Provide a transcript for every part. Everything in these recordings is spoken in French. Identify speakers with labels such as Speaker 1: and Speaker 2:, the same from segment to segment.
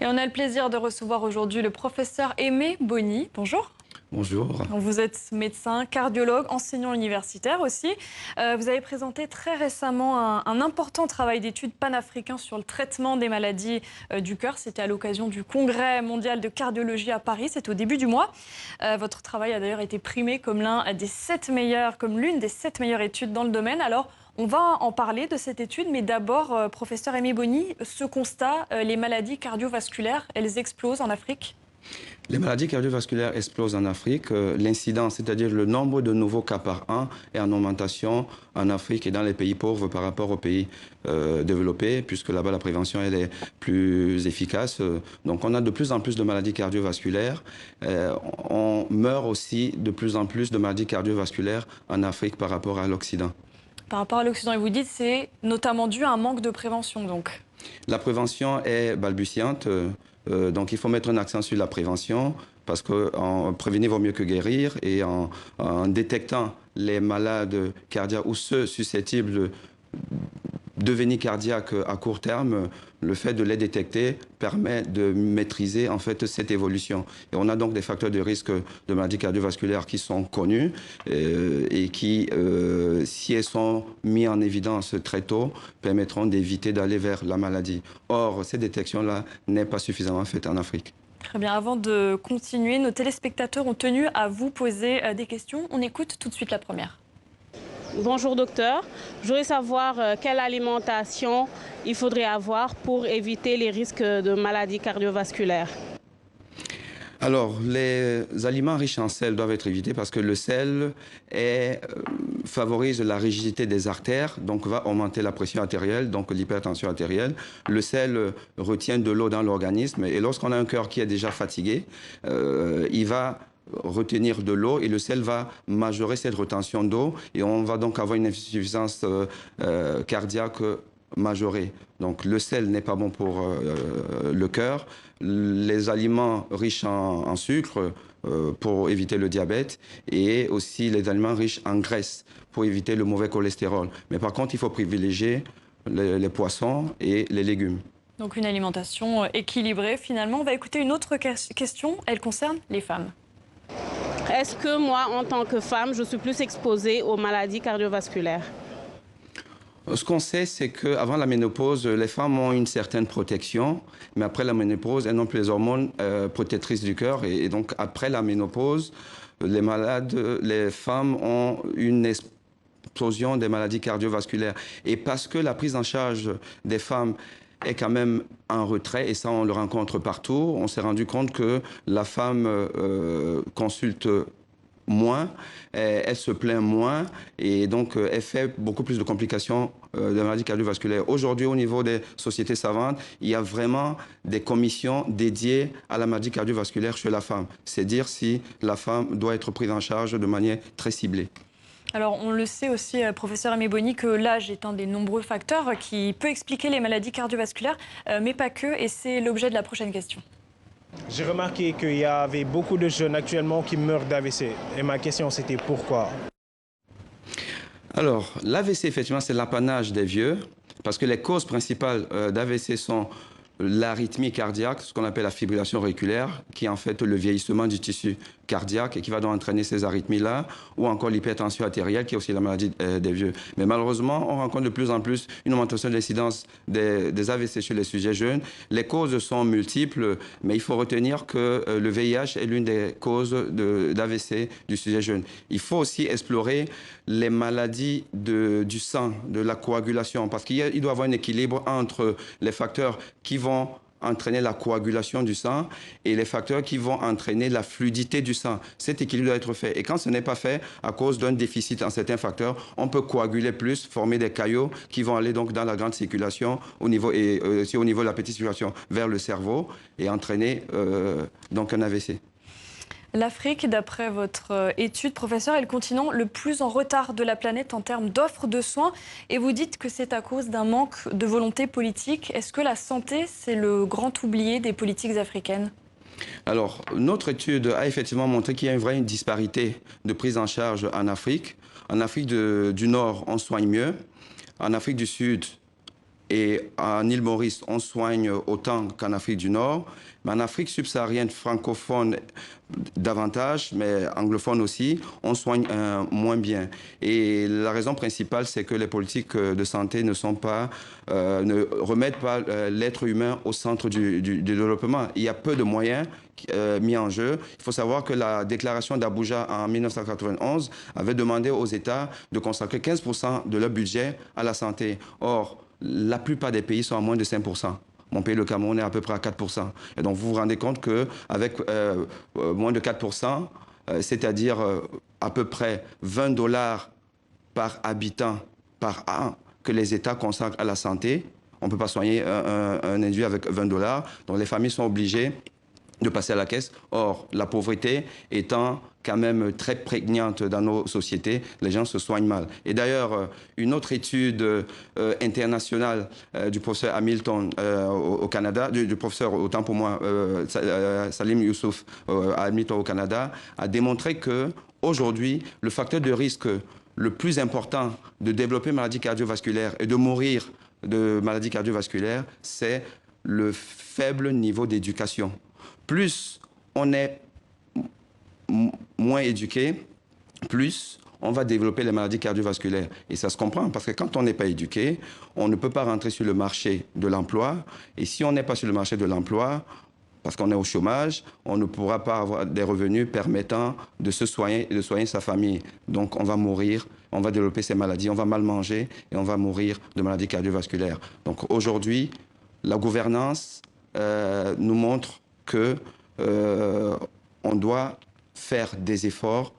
Speaker 1: Et on a le plaisir de recevoir aujourd'hui le professeur Aimé Boni. Bonjour.
Speaker 2: Bonjour.
Speaker 1: Vous êtes médecin, cardiologue, enseignant universitaire aussi. Vous avez présenté très récemment un important travail d'études panafricain sur le traitement des maladies du cœur. C'était à l'occasion du Congrès mondial de cardiologie à Paris. C'était au début du mois. Votre travail a d'ailleurs été primé comme l'une des 7 meilleures études dans le domaine. Alors, on va en parler de cette étude, mais d'abord, professeur Aimé Boni, ce constat, les maladies cardiovasculaires, elles explosent en Afrique?
Speaker 2: Les maladies cardiovasculaires explosent en Afrique. L'incidence, c'est-à-dire le nombre de nouveaux cas par an, est en augmentation en Afrique et dans les pays pauvres par rapport aux pays développés, puisque là-bas la prévention elle est plus efficace. Donc on a de plus en plus de maladies cardiovasculaires. On meurt aussi de plus en plus de maladies cardiovasculaires en Afrique par rapport à l'Occident.
Speaker 1: Par rapport à l'Occident, et vous dites c'est notamment dû à un manque de prévention, donc.
Speaker 2: La prévention est balbutiante. Donc il faut mettre un accent sur la prévention parce que prévenir vaut mieux que guérir, et en détectant les malades cardiaques ou ceux susceptibles de devenir cardiaques à court terme, le fait de les détecter permet de maîtriser en fait cette évolution. Et on a donc des facteurs de risque de maladies cardiovasculaires qui sont connus et qui, si elles sont mis en évidence très tôt, permettront d'éviter d'aller vers la maladie. Or, cette détection-là n'est pas suffisamment faite en Afrique.
Speaker 1: Très bien. Avant de continuer, nos téléspectateurs ont tenu à vous poser des questions. On écoute tout de suite la première.
Speaker 3: Bonjour docteur, je voudrais savoir quelle alimentation il faudrait avoir pour éviter les risques de maladies cardiovasculaires.
Speaker 2: Alors, les aliments riches en sel doivent être évités parce que le sel favorise la rigidité des artères, donc va augmenter la pression artérielle, donc l'hypertension artérielle. Le sel retient de l'eau dans l'organisme, et lorsqu'on a un cœur qui est déjà fatigué, il va retenir de l'eau et le sel va majorer cette rétention d'eau, et on va donc avoir une insuffisance cardiaque majorée. Donc le sel n'est pas bon pour le cœur. Les aliments riches en sucre pour éviter le diabète, et aussi les aliments riches en graisse pour éviter le mauvais cholestérol. Mais par contre, il faut privilégier les poissons et les légumes.
Speaker 1: Donc une alimentation équilibrée finalement. On va écouter une autre question, elle concerne les femmes.
Speaker 3: Est-ce que moi, en tant que femme, je suis plus exposée aux maladies cardiovasculaires?
Speaker 2: Ce qu'on sait, c'est qu'avant la ménopause, les femmes ont une certaine protection, mais après la ménopause, elles n'ont plus les hormones protectrices du cœur. Et donc, après la ménopause, les femmes ont une explosion des maladies cardiovasculaires. Et parce que la prise en charge des femmes est quand même en retrait, et ça on le rencontre partout, on s'est rendu compte que la femme consulte moins, elle se plaint moins, et donc elle fait beaucoup plus de complications de maladies cardiovasculaires. Aujourd'hui, au niveau des sociétés savantes, il y a vraiment des commissions dédiées à la maladie cardiovasculaire chez la femme. C'est dire si la femme doit être prise en charge de manière très ciblée.
Speaker 1: Alors, on le sait aussi, professeur Aimé Boni, que l'âge est un des nombreux facteurs qui peut expliquer les maladies cardiovasculaires, mais pas que, et c'est l'objet de la prochaine question.
Speaker 4: J'ai remarqué qu'il y avait beaucoup de jeunes actuellement qui meurent d'AVC. Et ma question, c'était pourquoi?
Speaker 2: Alors, l'AVC, effectivement, c'est l'apanage des vieux, parce que les causes principales d'AVC sont l'arythmie cardiaque, ce qu'on appelle la fibrillation auriculaire, qui est en fait le vieillissement du tissu cardiaque et qui va donc entraîner ces arythmies-là, ou encore l'hypertension artérielle, qui est aussi la maladie des vieux. Mais malheureusement, on rencontre de plus en plus une augmentation de l'incidence des AVC chez les sujets jeunes. Les causes sont multiples, mais il faut retenir que le VIH est l'une des causes d'AVC du sujet jeune. Il faut aussi explorer les maladies du sang, de la coagulation, parce qu'il doit y avoir un équilibre entre les facteurs qui vont entraîner la coagulation du sang et les facteurs qui vont entraîner la fluidité du sang. Cet équilibre doit être fait. Et quand ce n'est pas fait, à cause d'un déficit en certains facteurs, on peut coaguler plus, former des caillots qui vont aller donc dans la grande circulation et aussi au niveau de la petite circulation vers le cerveau, et entraîner donc un AVC.
Speaker 1: L'Afrique, d'après votre étude, professeur, est le continent le plus en retard de la planète en termes d'offres de soins. Et vous dites que c'est à cause d'un manque de volonté politique. Est-ce que la santé, c'est le grand oublié des politiques africaines?
Speaker 2: Alors, notre étude a effectivement montré qu'il y a une vraie disparité de prise en charge en Afrique. En Afrique du Nord, on soigne mieux. En Afrique du Sud Et en Île-Maurice, on soigne autant qu'en Afrique du Nord. Mais en Afrique subsaharienne, francophone davantage, mais anglophone aussi, on soigne moins bien. Et la raison principale, c'est que les politiques de santé ne remettent pas l'être humain au centre du développement. Il y a peu de moyens mis en jeu. Il faut savoir que la déclaration d'Abuja en 1991 avait demandé aux États de consacrer 15% de leur budget à la santé. Or, la plupart des pays sont à moins de 5%. Mon pays, le Cameroun, est à peu près à 4%. Et donc, vous vous rendez compte qu'avec moins de 4%, c'est-à-dire à peu près $20 par habitant par an que les États consacrent à la santé, on ne peut pas soigner un individu avec $20. Donc, les familles sont obligées de passer à la caisse. Or, la pauvreté étant quand même très prégnante dans nos sociétés, les gens se soignent mal. Et d'ailleurs, une autre étude internationale du professeur Hamilton au Canada, du professeur, autant pour moi, Salim Youssouf à Hamilton au Canada, a démontré qu'aujourd'hui, le facteur de risque le plus important de développer maladie cardiovasculaire et de mourir de maladies cardiovasculaires, c'est le faible niveau d'éducation. Plus on est moins éduqué, plus on va développer les maladies cardiovasculaires. Et ça se comprend, parce que quand on n'est pas éduqué, on ne peut pas rentrer sur le marché de l'emploi. Et si on n'est pas sur le marché de l'emploi, parce qu'on est au chômage, on ne pourra pas avoir des revenus permettant de se soigner et de soigner sa famille. Donc on va mourir, on va développer ces maladies, on va mal manger et on va mourir de maladies cardiovasculaires. Donc aujourd'hui, la gouvernance nous montre qu'on doit faire des efforts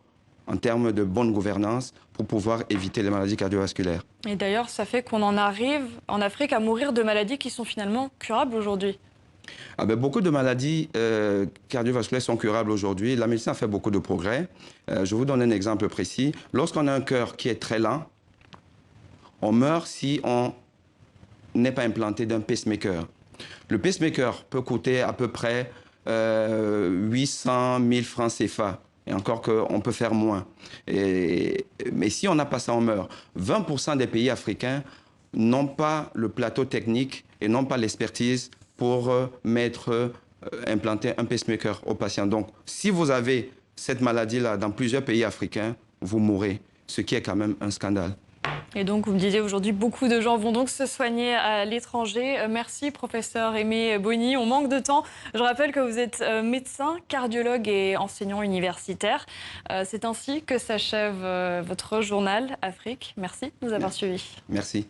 Speaker 2: en termes de bonne gouvernance pour pouvoir éviter les maladies cardiovasculaires.
Speaker 1: Et d'ailleurs, ça fait qu'on en arrive en Afrique à mourir de maladies qui sont finalement curables aujourd'hui.
Speaker 2: Beaucoup de maladies cardiovasculaires sont curables aujourd'hui. La médecine a fait beaucoup de progrès. Je vous donne un exemple précis. Lorsqu'on a un cœur qui est très lent, on meurt si on n'est pas implanté d'un pacemaker. Le pacemaker peut coûter à peu près 800 000 francs CFA. Et encore qu'on peut faire moins. Mais si on n'a pas ça, on meurt. 20% des pays africains n'ont pas le plateau technique et n'ont pas l'expertise pour implanter un pacemaker aux patients. Donc, si vous avez cette maladie-là dans plusieurs pays africains, vous mourrez, ce qui est quand même un scandale.
Speaker 1: Et donc, vous me disiez, aujourd'hui, beaucoup de gens vont donc se soigner à l'étranger. Merci, professeur Aimé Boni. On manque de temps. Je rappelle que vous êtes médecin, cardiologue et enseignant universitaire. C'est ainsi que s'achève votre journal Afrique. Merci de nous avoir suivis.
Speaker 2: Merci.